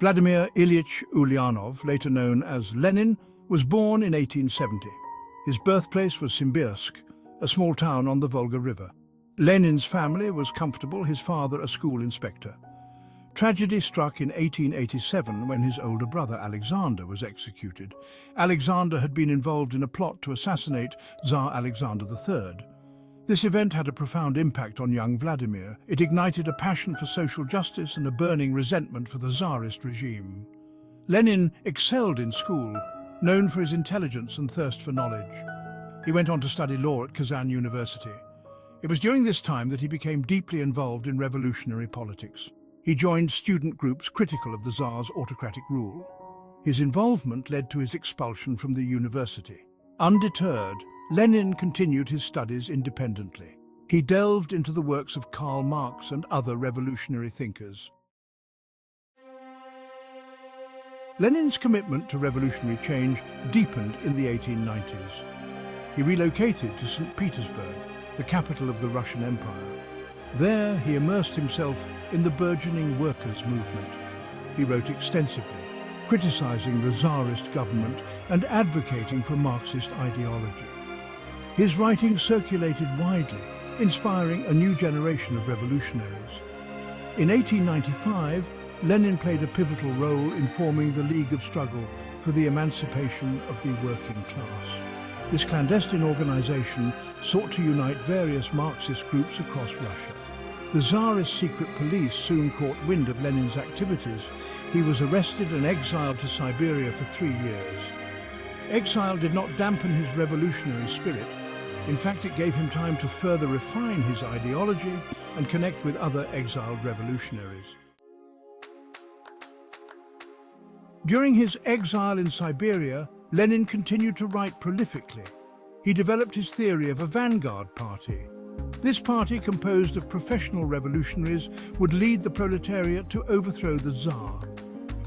Vladimir Ilyich Ulyanov, later known as Lenin, was born in 1870. His birthplace was Simbirsk, a small town on the Volga River. Lenin's family was comfortable, his father a school inspector. Tragedy struck in 1887 when his older brother Alexander was executed. Alexander had been involved in a plot to assassinate Tsar Alexander III. This event had a profound impact on young Vladimir. It ignited a passion for social justice and a burning resentment for the Tsarist regime. Lenin excelled in school, known for his intelligence and thirst for knowledge. He went on to study law at Kazan University. It was during this time that he became deeply involved in revolutionary politics. He joined student groups critical of the Tsar's autocratic rule. His involvement led to his expulsion from the university. Undeterred, Lenin continued his studies independently. He delved into the works of Karl Marx and other revolutionary thinkers. Lenin's commitment to revolutionary change deepened in the 1890s. He relocated to St. Petersburg, the capital of the Russian Empire. There, he immersed himself in the burgeoning workers' movement. He wrote extensively, criticizing the Tsarist government and advocating for Marxist ideology. His writings circulated widely, inspiring a new generation of revolutionaries. In 1895, Lenin played a pivotal role in forming the League of Struggle for the Emancipation of the Working Class. This clandestine organization sought to unite various Marxist groups across Russia. The Tsarist secret police soon caught wind of Lenin's activities. He was arrested and exiled to Siberia for 3 years. Exile did not dampen his revolutionary spirit. In fact, it gave him time to further refine his ideology and connect with other exiled revolutionaries. During his exile in Siberia, Lenin continued to write prolifically. He developed his theory of a vanguard party. This party, composed of professional revolutionaries, would lead the proletariat to overthrow the Tsar.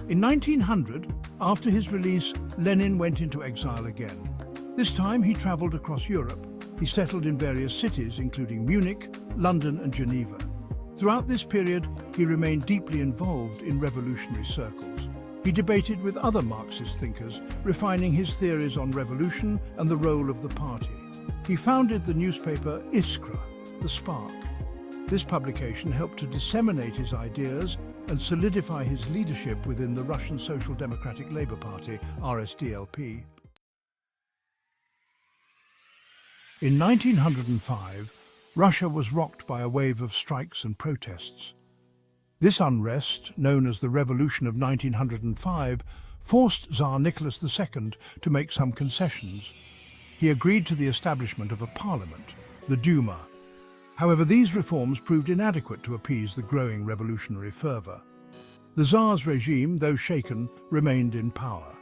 In 1900, after his release, Lenin went into exile again. This time he traveled across Europe. He settled in various cities, including Munich, London and Geneva. Throughout this period, he remained deeply involved in revolutionary circles. He debated with other Marxist thinkers, refining his theories on revolution and the role of the party. He founded the newspaper Iskra, the Spark. This publication helped to disseminate his ideas and solidify his leadership within the Russian Social Democratic Labour Party, RSDLP. In 1905, Russia was rocked by a wave of strikes and protests. This unrest, known as the Revolution of 1905, forced Tsar Nicholas II to make some concessions. He agreed to the establishment of a parliament, the Duma. However, these reforms proved inadequate to appease the growing revolutionary fervor. The Tsar's regime, though shaken, remained in power.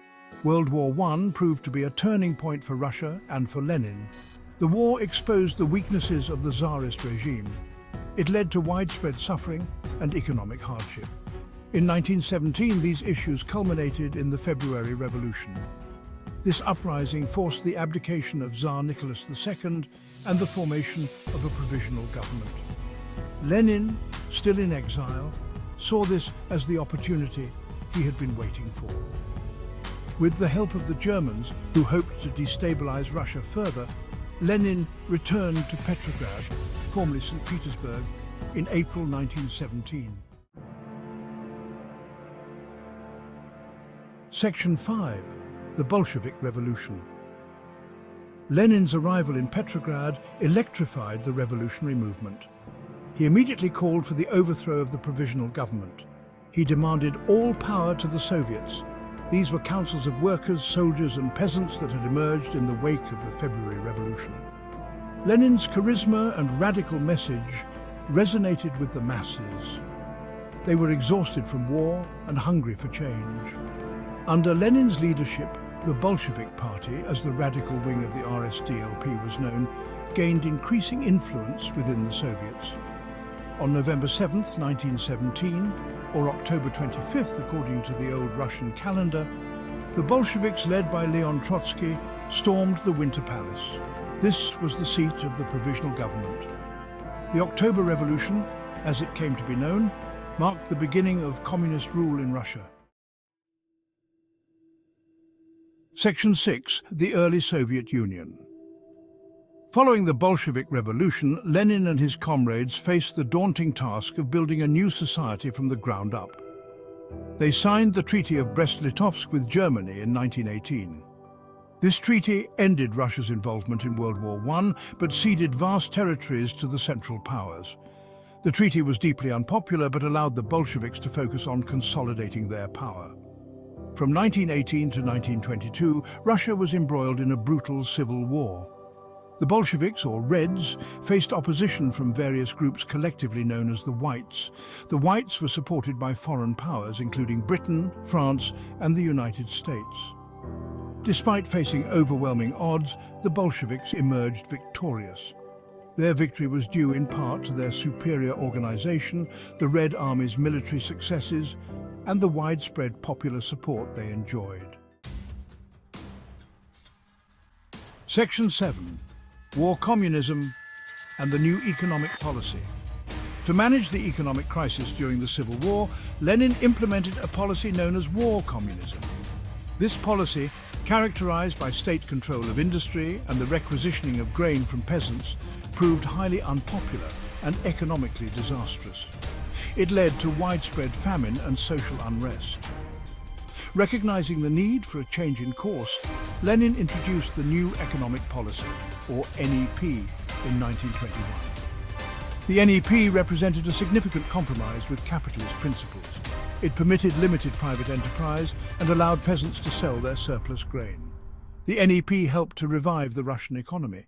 World War I proved to be a turning point for Russia and for Lenin. The war exposed the weaknesses of the Tsarist regime. It led to widespread suffering and economic hardship. In 1917, these issues culminated in the February Revolution. This uprising forced the abdication of Tsar Nicholas II and the formation of a provisional government. Lenin, still in exile, saw this as the opportunity he had been waiting for. With the help of the Germans, who hoped to destabilize Russia further, Lenin returned to Petrograd, formerly St. Petersburg, in April 1917. Section 5. The Bolshevik Revolution. Lenin's arrival in Petrograd electrified the revolutionary movement. He immediately called for the overthrow of the provisional government. He demanded all power to the Soviets. These were councils of workers, soldiers and peasants that had emerged in the wake of the February Revolution. Lenin's charisma and radical message resonated with the masses. They were exhausted from war and hungry for change. Under Lenin's leadership, the Bolshevik Party, as the radical wing of the RSDLP was known, gained increasing influence within the Soviets. On November 7, 1917, or October 25th according to the old Russian calendar, the Bolsheviks, led by Leon Trotsky, stormed the Winter Palace. This was the seat of the provisional government. The October Revolution, as it came to be known, marked the beginning of communist rule in Russia. Section 6. The early Soviet Union. Following the Bolshevik Revolution, Lenin and his comrades faced the daunting task of building a new society from the ground up. They signed the Treaty of Brest-Litovsk with Germany in 1918. This treaty ended Russia's involvement in World War I, but ceded vast territories to the Central Powers. The treaty was deeply unpopular, but allowed the Bolsheviks to focus on consolidating their power. From 1918 to 1922, Russia was embroiled in a brutal civil war. The Bolsheviks, or Reds, faced opposition from various groups collectively known as the Whites. The Whites were supported by foreign powers, including Britain, France, and the United States. Despite facing overwhelming odds, the Bolsheviks emerged victorious. Their victory was due in part to their superior organization, the Red Army's military successes, and the widespread popular support they enjoyed. Section 7. War, Communism, and the New Economic Policy. To manage the economic crisis during the Civil War, Lenin implemented a policy known as war communism. This policy, characterized by state control of industry and the requisitioning of grain from peasants, proved highly unpopular and economically disastrous. It led to widespread famine and social unrest. Recognizing the need for a change in course, Lenin introduced the New Economic Policy, or NEP, in 1921. The NEP represented a significant compromise with capitalist principles. It permitted limited private enterprise and allowed peasants to sell their surplus grain. The NEP helped to revive the Russian economy.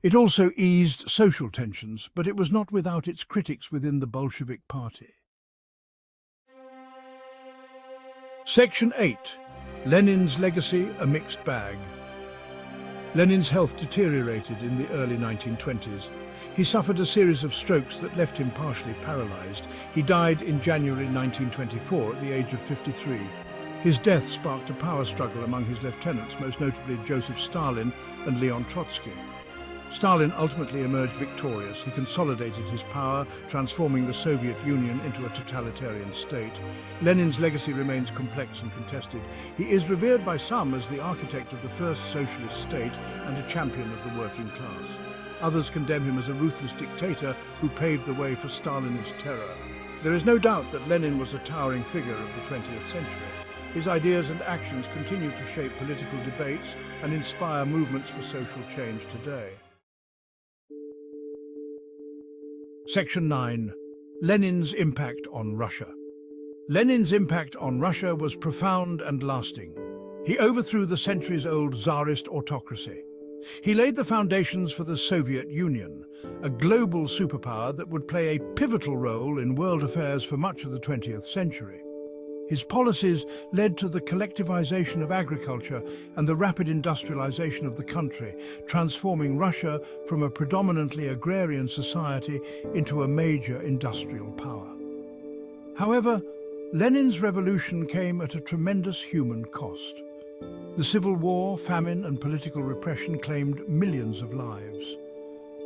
It also eased social tensions, but it was not without its critics within the Bolshevik Party. Section 8. Lenin's legacy, a mixed bag. Lenin's health deteriorated in the early 1920s. He suffered a series of strokes that left him partially paralyzed. He died in January 1924 at the age of 53. His death sparked a power struggle among his lieutenants, most notably Joseph Stalin and Leon Trotsky. Stalin ultimately emerged victorious. He consolidated his power, transforming the Soviet Union into a totalitarian state. Lenin's legacy remains complex and contested. He is revered by some as the architect of the first socialist state and a champion of the working class. Others condemn him as a ruthless dictator who paved the way for Stalinist terror. There is no doubt that Lenin was a towering figure of the 20th century. His ideas and actions continue to shape political debates and inspire movements for social change today. Section 9. Lenin's impact on Russia. Lenin's impact on Russia was profound and lasting. He overthrew the centuries-old Tsarist autocracy. He laid the foundations for the Soviet Union, a global superpower that would play a pivotal role in world affairs for much of the 20th century. His policies led to the collectivization of agriculture and the rapid industrialization of the country, transforming Russia from a predominantly agrarian society into a major industrial power. However, Lenin's revolution came at a tremendous human cost. The civil war, famine, and political repression claimed millions of lives.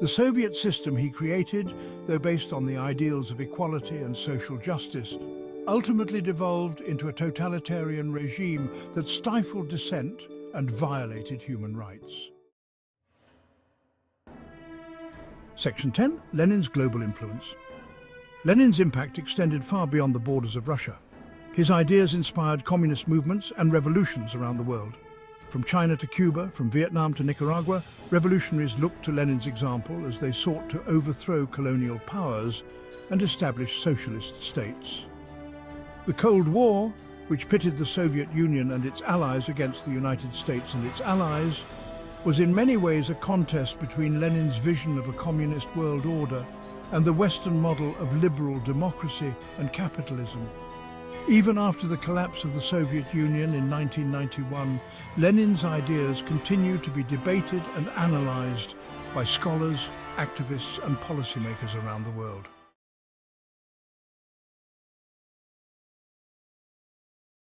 The Soviet system he created, though based on the ideals of equality and social justice, ultimately devolved into a totalitarian regime that stifled dissent and violated human rights. Section 10. Lenin's global influence. Lenin's impact extended far beyond the borders of Russia. His ideas inspired communist movements and revolutions around the world. From China to Cuba, from Vietnam to Nicaragua, revolutionaries looked to Lenin's example as they sought to overthrow colonial powers and establish socialist states. The Cold War, which pitted the Soviet Union and its allies against the United States and its allies, was in many ways a contest between Lenin's vision of a communist world order and the Western model of liberal democracy and capitalism. Even after the collapse of the Soviet Union in 1991, Lenin's ideas continue to be debated and analyzed by scholars, activists, and policymakers around the world.